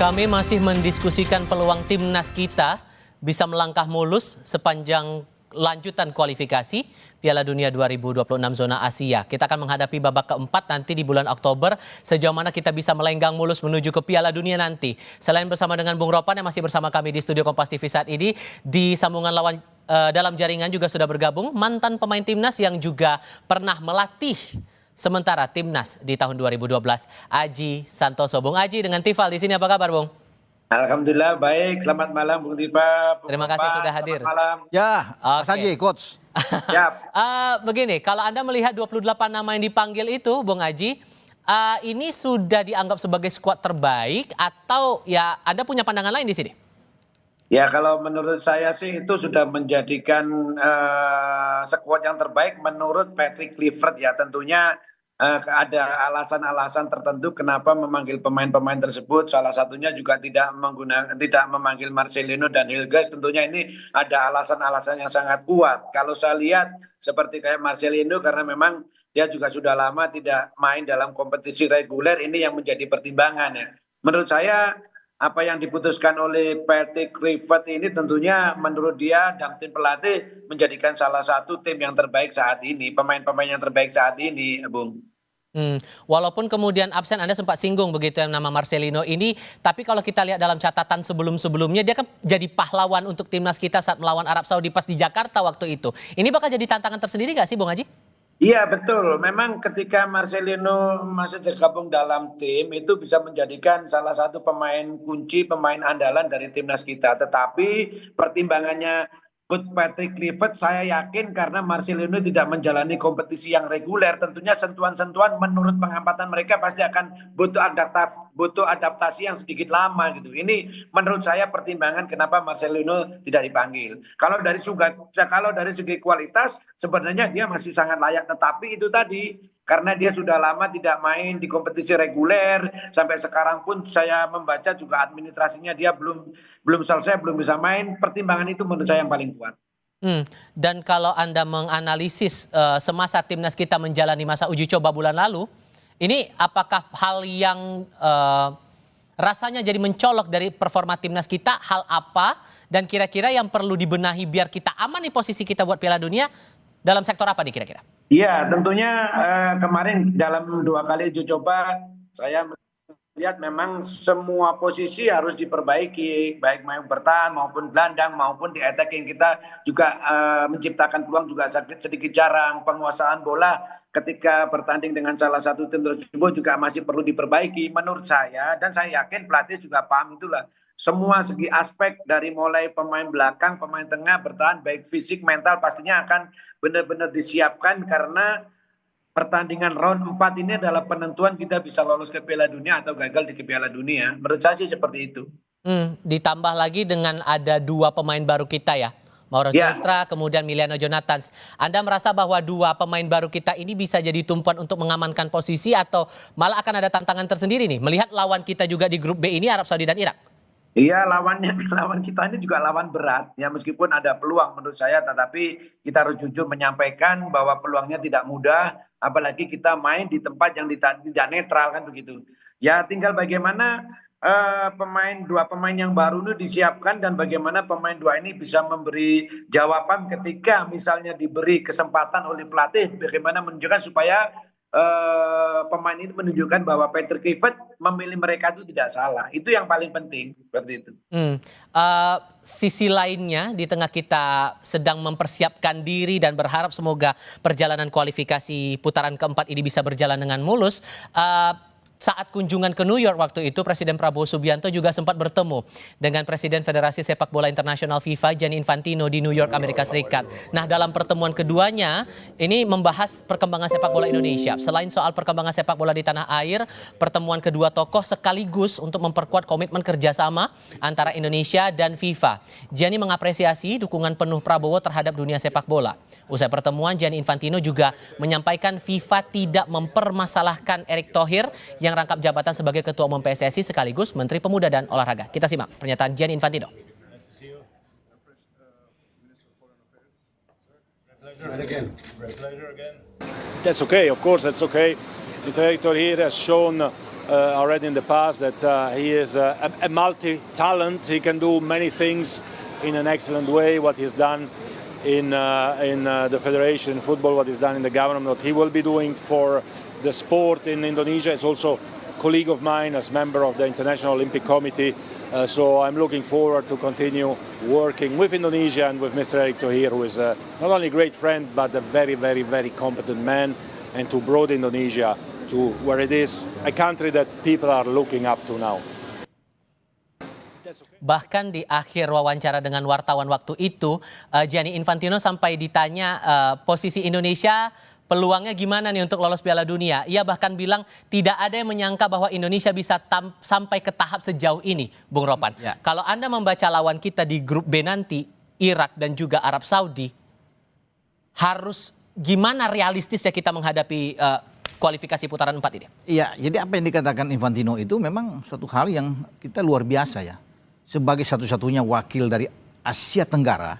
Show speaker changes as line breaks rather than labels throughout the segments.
Kami masih mendiskusikan peluang timnas kita bisa melangkah mulus sepanjang lanjutan kualifikasi Piala Dunia 2026 zona Asia. Kita akan menghadapi babak keempat nanti di bulan Oktober. Sejauh mana kita bisa melenggang mulus menuju ke Piala Dunia nanti. Selain bersama dengan Bung Ropan yang masih bersama kami di studio Kompas TV saat ini, di sambungan lawan dalam jaringan juga sudah bergabung mantan pemain timnas yang juga pernah melatih sementara timnas di tahun 2012, Aji Santoso. Bung Aji dengan Tifal di sini, apa kabar, Bung?
Alhamdulillah baik. Selamat malam Bung Tifa.
Terima kasih sudah hadir.
Selamat malam.
Ya, Mas Aji, Coach.
Siap.
Begini, kalau Anda melihat 28 nama yang dipanggil itu, Bung Aji, ini sudah dianggap sebagai skuad terbaik atau ya Anda punya pandangan lain di sini?
Ya, kalau menurut saya sih itu sudah menjadikan skuad yang terbaik menurut Patrick Kluivert ya. Tentunya ada alasan-alasan tertentu kenapa memanggil pemain-pemain tersebut. Salah satunya juga tidak memanggil Marcelino dan Hilgers. Tentunya ini ada alasan-alasan yang sangat kuat. Kalau saya lihat seperti kayak Marcelino, karena memang dia juga sudah lama tidak main dalam kompetisi reguler, ini yang menjadi pertimbangan ya. Menurut saya apa yang diputuskan oleh Patrick Kluivert ini tentunya menurut dia dan tim pelatih menjadikan salah satu tim yang terbaik saat ini, pemain-pemain yang terbaik saat ini, Bung.
Walaupun kemudian absen, Anda sempat singgung begitu yang nama Marcelino ini, tapi kalau kita lihat dalam catatan sebelum-sebelumnya, dia kan jadi pahlawan untuk timnas kita saat melawan Arab Saudi pas di Jakarta waktu itu. Ini bakal jadi tantangan tersendiri nggak sih, Bung Haji?
Iya betul, memang ketika Marcelino masih tergabung dalam tim itu bisa menjadikan salah satu pemain kunci, pemain andalan dari timnas kita. Tetapi pertimbangannya Coach Patrick Kluivert, saya yakin karena Marcelino tidak menjalani kompetisi yang reguler, tentunya sentuhan-sentuhan menurut pengamatan mereka pasti akan butuh adaptasi yang sedikit lama gitu. Ini menurut saya pertimbangan kenapa Marcelino tidak dipanggil. Kalau dari segi kualitas sebenarnya dia masih sangat layak, tetapi itu tadi karena dia sudah lama tidak main di kompetisi reguler, sampai sekarang pun saya membaca juga administrasinya dia belum selesai, belum bisa main. Pertimbangan itu menurut saya yang paling kuat.
Dan kalau Anda menganalisis semasa timnas kita menjalani masa uji coba bulan lalu, ini apakah hal yang rasanya jadi mencolok dari performa timnas kita, hal apa dan kira-kira yang perlu dibenahi biar kita aman nih posisi kita buat Piala Dunia dalam sektor apa nih kira-kira?
Iya, tentunya kemarin dalam 2 kali uji coba saya melihat memang semua posisi harus diperbaiki, baik main bertahan maupun gelandang maupun di attacking. Kita juga menciptakan peluang juga sedikit jarang. Penguasaan bola ketika bertanding dengan salah satu tim tersebut juga masih perlu diperbaiki menurut saya, dan saya yakin pelatih juga paham itulah. Semua segi aspek dari mulai pemain belakang, pemain tengah, bertahan, baik fisik, mental pastinya akan benar-benar disiapkan karena pertandingan round 4 ini adalah penentuan kita bisa lolos ke Piala Dunia atau gagal di Piala Dunia. Menurut saya sih seperti itu.
Ditambah lagi dengan ada 2 pemain baru kita ya, Mauro Silva, kemudian Miliano Jonathans. Anda merasa bahwa 2 pemain baru kita ini bisa jadi tumpuan untuk mengamankan posisi atau malah akan ada tantangan tersendiri nih melihat lawan kita juga di grup B ini Arab Saudi dan Irak?
Iya, lawan kita ini juga lawan berat ya, meskipun ada peluang menurut saya, tetapi kita harus jujur menyampaikan bahwa peluangnya tidak mudah, apalagi kita main di tempat yang tidak netral kan begitu. Ya tinggal bagaimana dua pemain yang baru ini disiapkan dan bagaimana pemain 2 ini bisa memberi jawaban ketika misalnya diberi kesempatan oleh pelatih, bagaimana menunjukkan supaya pemain ini menunjukkan bahwa Patrick Kluivert memilih mereka itu tidak salah. Itu yang paling penting seperti itu.
Sisi lainnya di tengah kita sedang mempersiapkan diri dan berharap semoga perjalanan kualifikasi putaran keempat ini bisa berjalan dengan mulus. Saat kunjungan ke New York waktu itu, Presiden Prabowo Subianto juga sempat bertemu dengan Presiden Federasi Sepak Bola Internasional FIFA, Gianni Infantino di New York, Amerika Serikat. Nah, dalam pertemuan keduanya, ini membahas perkembangan sepak bola Indonesia. Selain soal perkembangan sepak bola di tanah air, pertemuan kedua tokoh sekaligus untuk memperkuat komitmen kerjasama antara Indonesia dan FIFA. Gianni mengapresiasi dukungan penuh Prabowo terhadap dunia sepak bola. Usai pertemuan, Gianni Infantino juga menyampaikan FIFA tidak mempermasalahkan Erick Thohir yang rangkap jabatan sebagai Ketua Umum PSSI sekaligus Menteri Pemuda dan Olahraga. Kita simak pernyataan Gianni Infantino.
That's okay, of course that's okay. Mr. Erick Thohir has shown already in the past that he is a multi-talent. He can do many things in an excellent way. What he's done in the federation football, what he's done in the government, what he will be doing for the sport in Indonesia. Is also a colleague of mine as member of the International Olympic Committee. So I'm looking forward to continue working with Indonesia and with Mr. Erick Thohir, who is not only a great friend but a very, very, very competent man, and to broad Indonesia to where it is a country that people are looking up to now.
Bahkan di akhir wawancara dengan wartawan waktu itu, Gianni Infantino sampai ditanya posisi Indonesia peluangnya gimana nih untuk lolos Piala Dunia. Ia bahkan bilang tidak ada yang menyangka bahwa Indonesia bisa sampai ke tahap sejauh ini, Bung Ropan. Ya. Kalau Anda membaca lawan kita di grup B nanti, Irak dan juga Arab Saudi, harus gimana realistisnya kita menghadapi kualifikasi putaran 4 ini?
Iya, jadi apa yang dikatakan Infantino itu memang suatu hal yang kita luar biasa ya. Sebagai satu-satunya wakil dari Asia Tenggara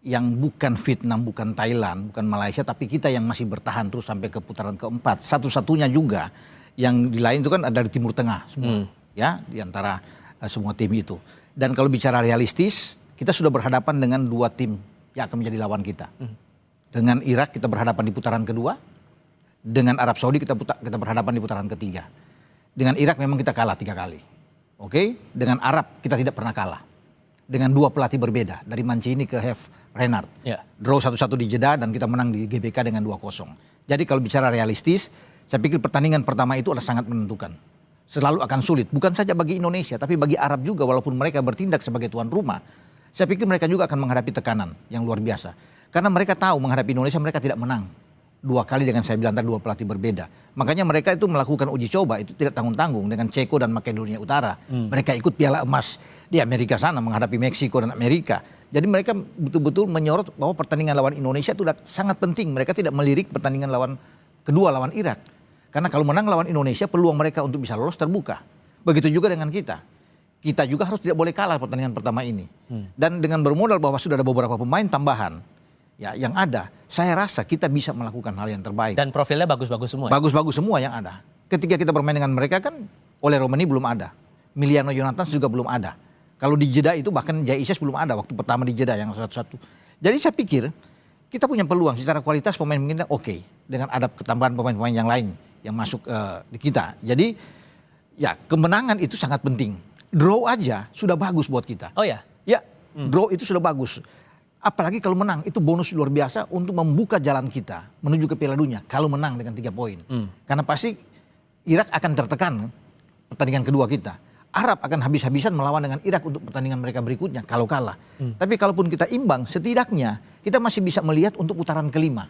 yang bukan Vietnam, bukan Thailand, bukan Malaysia, tapi kita yang masih bertahan terus sampai ke putaran keempat. Satu-satunya juga yang di lain itu kan ada di Timur Tengah semua, ya, di antara semua tim itu. Dan kalau bicara realistis, kita sudah berhadapan dengan 2 tim yang akan menjadi lawan kita. Dengan Irak kita berhadapan di putaran kedua, dengan Arab Saudi kita berhadapan di putaran ketiga. Dengan Irak memang kita kalah 3 kali. Oke, dengan Arab kita tidak pernah kalah. Dengan 2 pelatih berbeda, dari Mancini ke Herve Renard. Yeah. Draw 1-1 di Jeddah dan kita menang di GBK dengan 2-0. Jadi kalau bicara realistis, saya pikir pertandingan pertama itu adalah sangat menentukan. Selalu akan sulit, bukan saja bagi Indonesia, tapi bagi Arab juga, walaupun mereka bertindak sebagai tuan rumah. Saya pikir mereka juga akan menghadapi tekanan yang luar biasa. Karena mereka tahu menghadapi Indonesia mereka tidak menang 2 kali dengan saya bilang tadi 2 pelatih berbeda. Makanya mereka itu melakukan uji coba itu tidak tanggung-tanggung dengan Ceko dan Makedonia Utara. Mereka ikut Piala Emas di Amerika sana menghadapi Meksiko dan Amerika. Jadi mereka betul-betul menyorot bahwa pertandingan lawan Indonesia itu sangat penting. Mereka tidak melirik pertandingan kedua lawan Irak. Karena kalau menang lawan Indonesia peluang mereka untuk bisa lolos terbuka. Begitu juga dengan kita. Kita juga harus tidak boleh kalah pertandingan pertama ini. Dan dengan bermodal bahwa sudah ada beberapa pemain tambahan ya yang ada, saya rasa kita bisa melakukan hal yang terbaik.
Dan profilnya bagus-bagus semua.
Bagus-bagus semua yang ada. Ketika kita bermain dengan mereka kan oleh Romani belum ada. Miliano Jonathan juga belum ada. Kalau di Jeddah itu bahkan Jai Isis belum ada waktu pertama di Jeddah yang satu-satu. Jadi saya pikir kita punya peluang secara kualitas pemain kita oke. Dengan ada ketambahan pemain-pemain yang lain yang masuk di kita. Jadi ya kemenangan itu sangat penting. Draw aja sudah bagus buat kita.
Oh ya?
Ya, draw itu sudah bagus. Apalagi kalau menang, itu bonus luar biasa untuk membuka jalan kita menuju ke Piala Dunia. Kalau menang dengan 3 poin. Karena pasti Irak akan tertekan pertandingan kedua kita. Arab akan habis-habisan melawan dengan Irak untuk pertandingan mereka berikutnya kalau kalah. Tapi kalaupun kita imbang, setidaknya kita masih bisa melihat untuk putaran kelima.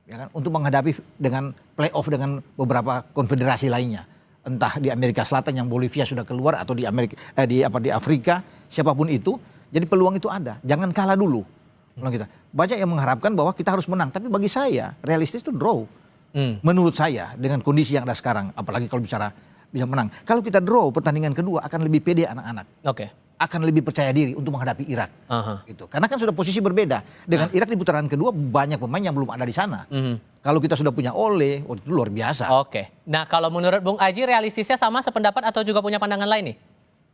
Ya kan? Untuk menghadapi dengan playoff dengan beberapa konfederasi lainnya. Entah di Amerika Selatan yang Bolivia sudah keluar atau di Afrika, siapapun itu. Jadi peluang itu ada, jangan kalah dulu. Banyak yang mengharapkan bahwa kita harus menang, tapi bagi saya realistis itu draw. Menurut saya dengan kondisi yang ada sekarang, apalagi kalau bicara bisa menang. Kalau kita draw pertandingan kedua akan lebih pede anak-anak.
Oke.
Akan lebih percaya diri untuk menghadapi Irak. Gitu. Karena kan sudah posisi berbeda. Dengan Irak di putaran kedua banyak pemain yang belum ada di sana. Kalau kita sudah punya Ole, itu luar biasa.
Oke. Nah kalau menurut Bung Aji realistisnya sama sependapat atau juga punya pandangan lain nih?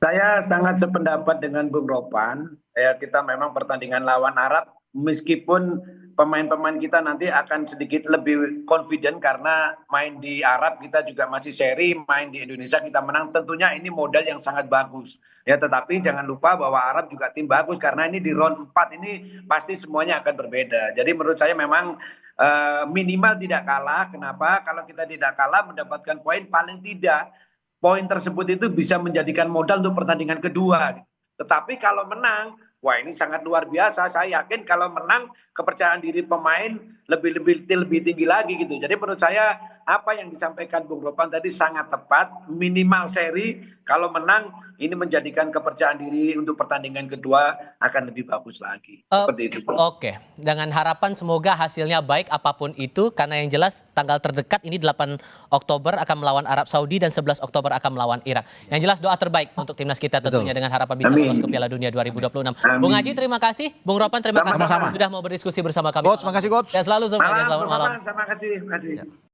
Saya sangat sependapat dengan Bung Ropan. Kita memang pertandingan lawan Arab, meskipun pemain-pemain kita nanti akan sedikit lebih confident karena main di Arab kita juga masih seri, main di Indonesia kita menang. Tentunya ini modal yang sangat bagus. Ya, tetapi jangan lupa bahwa Arab juga tim bagus karena ini di round 4 ini pasti semuanya akan berbeda. Jadi menurut saya memang minimal tidak kalah. Kenapa? Kalau kita tidak kalah mendapatkan poin paling tidak. Poin tersebut itu bisa menjadikan modal untuk pertandingan kedua. Tetapi kalau menang, wah ini sangat luar biasa. Saya yakin kalau menang kepercayaan diri pemain lebih tinggi lagi gitu. Jadi menurut saya apa yang disampaikan Bung Ropan tadi sangat tepat. Minimal seri, kalau menang ini menjadikan kepercayaan diri untuk pertandingan kedua akan lebih bagus lagi. Seperti itu.
Oke, dengan harapan semoga hasilnya baik apapun itu. Karena yang jelas tanggal terdekat ini 8 Oktober akan melawan Arab Saudi dan 11 Oktober akan melawan Irak. Yang jelas doa terbaik untuk timnas kita tentunya dengan harapan bisa lolos ke Piala Dunia 2026. Bung Haji terima kasih, Bung Ropan terima kasih sudah mau berdiskusi bersama kami.
Coach, makasih Coach.
Ya selalu semuanya. Selamat malam.
Terima kasih.